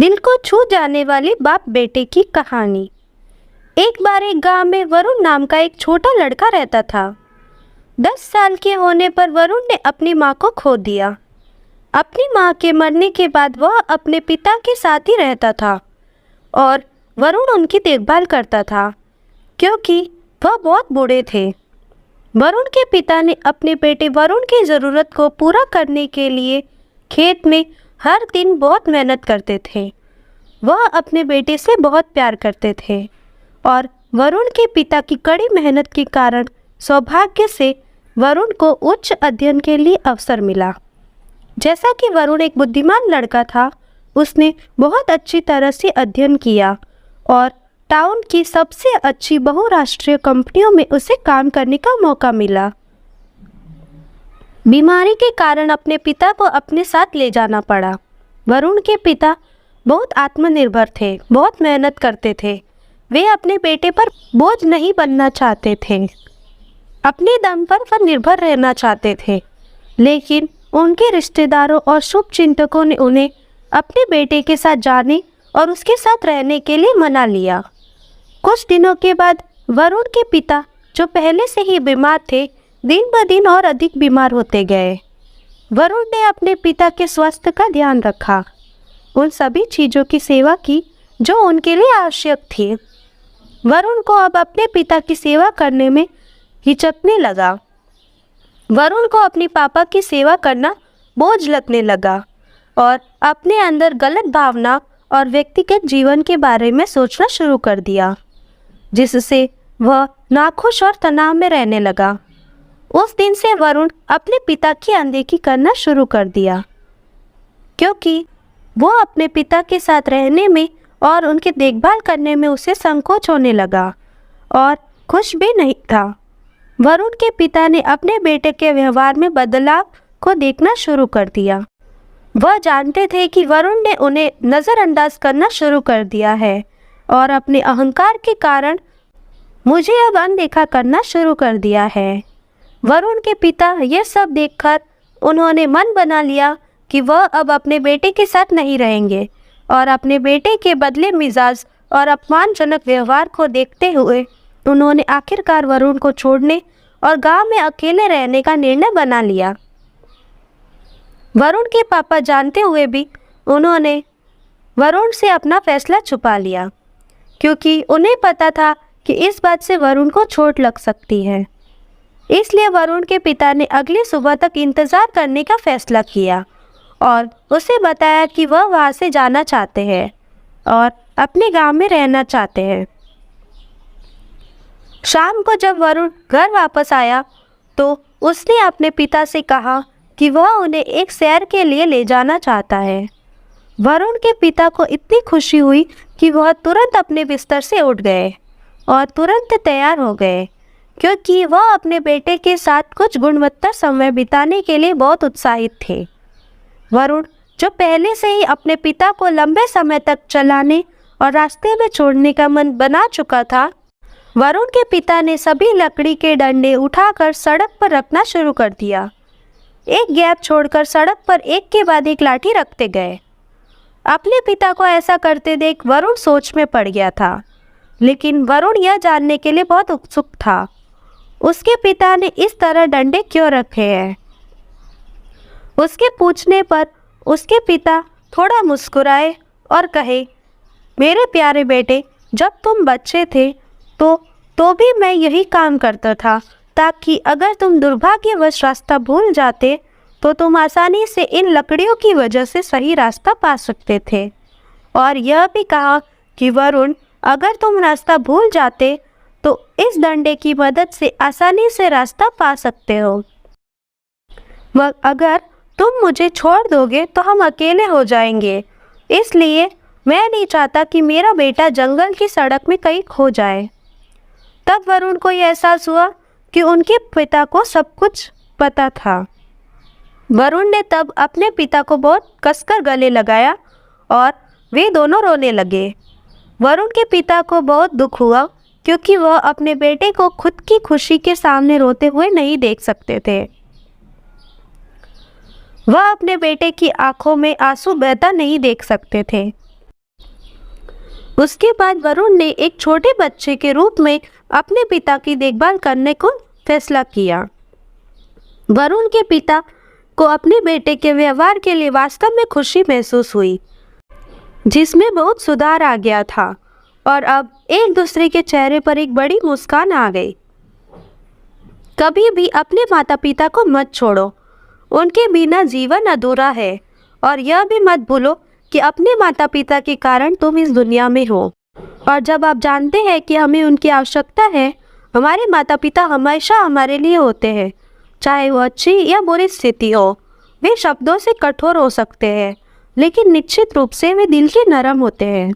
दिल को छू जाने वाली बाप बेटे की कहानी। एक बार एक गांव में वरुण नाम का एक छोटा लड़का रहता था। 10 साल के होने पर वरुण ने अपनी माँ को खो दिया। अपनी माँ के मरने के बाद वह अपने पिता के साथ ही रहता था और वरुण उनकी देखभाल करता था क्योंकि वह बहुत बूढ़े थे। वरुण के पिता ने अपने बेटे वरुण की ज़रूरत को पूरा करने के लिए खेत में हर दिन बहुत मेहनत करते थे। वह अपने बेटे से बहुत प्यार करते थे और वरुण के पिता की कड़ी मेहनत के कारण सौभाग्य से वरुण को उच्च अध्ययन के लिए अवसर मिला। जैसा कि वरुण एक बुद्धिमान लड़का था, उसने बहुत अच्छी तरह से अध्ययन किया और टाउन की सबसे अच्छी बहुराष्ट्रीय कंपनियों में उसे काम करने का मौका मिला। बीमारी के कारण अपने पिता को अपने साथ ले जाना पड़ा। वरुण के पिता बहुत आत्मनिर्भर थे, बहुत मेहनत करते थे। वे अपने बेटे पर बोझ नहीं बनना चाहते थे, अपने दम पर वह निर्भर रहना चाहते थे। लेकिन उनके रिश्तेदारों और शुभचिंतकों ने उन्हें अपने बेटे के साथ जाने और उसके साथ रहने के लिए मना लिया। कुछ दिनों के बाद वरुण के पिता, जो पहले से ही बीमार थे, दिन ब दिन और अधिक बीमार होते गए। वरुण ने अपने पिता के स्वास्थ्य का ध्यान रखा, उन सभी चीज़ों की सेवा की जो उनके लिए आवश्यक थी। वरुण को अब अपने पिता की सेवा करने में हिचकने लगा। वरुण को अपने पापा की सेवा करना बोझ लगने लगा और अपने अंदर गलत भावना और व्यक्तिगत जीवन के बारे में सोचना शुरू कर दिया, जिससे वह नाखुश और तनाव में रहने लगा। उस दिन से वरुण अपने पिता की अनदेखी करना शुरू कर दिया क्योंकि वो अपने पिता के साथ रहने में और उनकी देखभाल करने में उसे संकोच होने लगा और खुश भी नहीं था। वरुण के पिता ने अपने बेटे के व्यवहार में बदलाव को देखना शुरू कर दिया। वह जानते थे कि वरुण ने उन्हें नज़रअंदाज करना शुरू कर दिया है और अपने अहंकार के कारण मुझे अब अनदेखा करना शुरू कर दिया है। वरुण के पिता यह सब देखकर उन्होंने मन बना लिया कि वह अब अपने बेटे के साथ नहीं रहेंगे और अपने बेटे के बदले मिजाज और अपमानजनक व्यवहार को देखते हुए उन्होंने आखिरकार वरुण को छोड़ने और गांव में अकेले रहने का निर्णय बना लिया। वरुण के पापा जानते हुए भी उन्होंने वरुण से अपना फैसला छुपा लिया क्योंकि उन्हें पता था कि इस बात से वरुण को चोट लग सकती है। इसलिए वरुण के पिता ने अगली सुबह तक इंतज़ार करने का फैसला किया और उसे बताया कि वह वहाँ से जाना चाहते हैं और अपने गांव में रहना चाहते हैं। शाम को जब वरुण घर वापस आया तो उसने अपने पिता से कहा कि वह उन्हें एक सैर के लिए ले जाना चाहता है। वरुण के पिता को इतनी खुशी हुई कि वह तुरंत अपने बिस्तर से उठ गए और तुरंत तैयार हो गए क्योंकि वह अपने बेटे के साथ कुछ गुणवत्ता समय बिताने के लिए बहुत उत्साहित थे। वरुण, जो पहले से ही अपने पिता को लंबे समय तक चलाने और रास्ते में छोड़ने का मन बना चुका था, वरुण के पिता ने सभी लकड़ी के डंडे उठाकर सड़क पर रखना शुरू कर दिया। एक गैप छोड़कर सड़क पर एक के बाद एक लाठी रखते गए। अपने पिता को ऐसा करते देख वरुण सोच में पड़ गया था, लेकिन वरुण यह जानने के लिए बहुत उत्सुक था उसके पिता ने इस तरह डंडे क्यों रखे हैं। उसके पूछने पर उसके पिता थोड़ा मुस्कुराए और कहे, मेरे प्यारे बेटे, जब तुम बच्चे थे तो भी मैं यही काम करता था ताकि अगर तुम दुर्भाग्यवश रास्ता भूल जाते तो तुम आसानी से इन लकड़ियों की वजह से सही रास्ता पा सकते थे। और यह भी कहा कि वरुण, अगर तुम रास्ता भूल जाते तो इस डंडे की मदद से आसानी से रास्ता पा सकते हो। अगर तुम मुझे छोड़ दोगे तो हम अकेले हो जाएंगे, इसलिए मैं नहीं चाहता कि मेरा बेटा जंगल की सड़क में कहीं खो जाए। तब वरुण को यह एहसास हुआ कि उनके पिता को सब कुछ पता था। वरुण ने तब अपने पिता को बहुत कसकर गले लगाया और वे दोनों रोने लगे। वरुण के पिता को बहुत दुख हुआ क्योंकि वह अपने बेटे को खुद की खुशी के सामने रोते हुए नहीं देख सकते थे। वह अपने बेटे की आंखों में आंसू बहता नहीं देख सकते थे। उसके बाद वरुण ने एक छोटे बच्चे के रूप में अपने पिता की देखभाल करने को फैसला किया। वरुण के पिता को अपने बेटे के व्यवहार के लिए वास्तव में खुशी महसूस हुई, जिसमें बहुत सुधार आ गया था और अब एक दूसरे के चेहरे पर एक बड़ी मुस्कान आ गई। कभी भी अपने माता पिता को मत छोड़ो, उनके बिना जीवन अधूरा है। और यह भी मत भूलो कि अपने माता पिता के कारण तुम इस दुनिया में हो। और जब आप जानते हैं कि हमें उनकी आवश्यकता है, हमारे माता पिता हमेशा हमारे लिए होते हैं, चाहे वो अच्छी या बुरी स्थिति हो। वे शब्दों से कठोर हो सकते हैं, लेकिन निश्चित रूप से वे दिल के नरम होते हैं।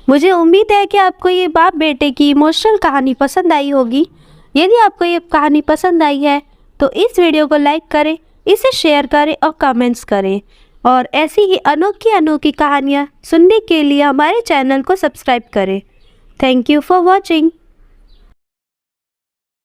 मुझे उम्मीद है कि आपको ये बाप बेटे की इमोशनल कहानी पसंद आई होगी। यदि आपको ये कहानी पसंद आई है तो इस वीडियो को लाइक करें, इसे शेयर करें और कमेंट्स करें। और ऐसी ही अनोखी कहानियाँ सुनने के लिए हमारे चैनल को सब्सक्राइब करें। Thank you for watching.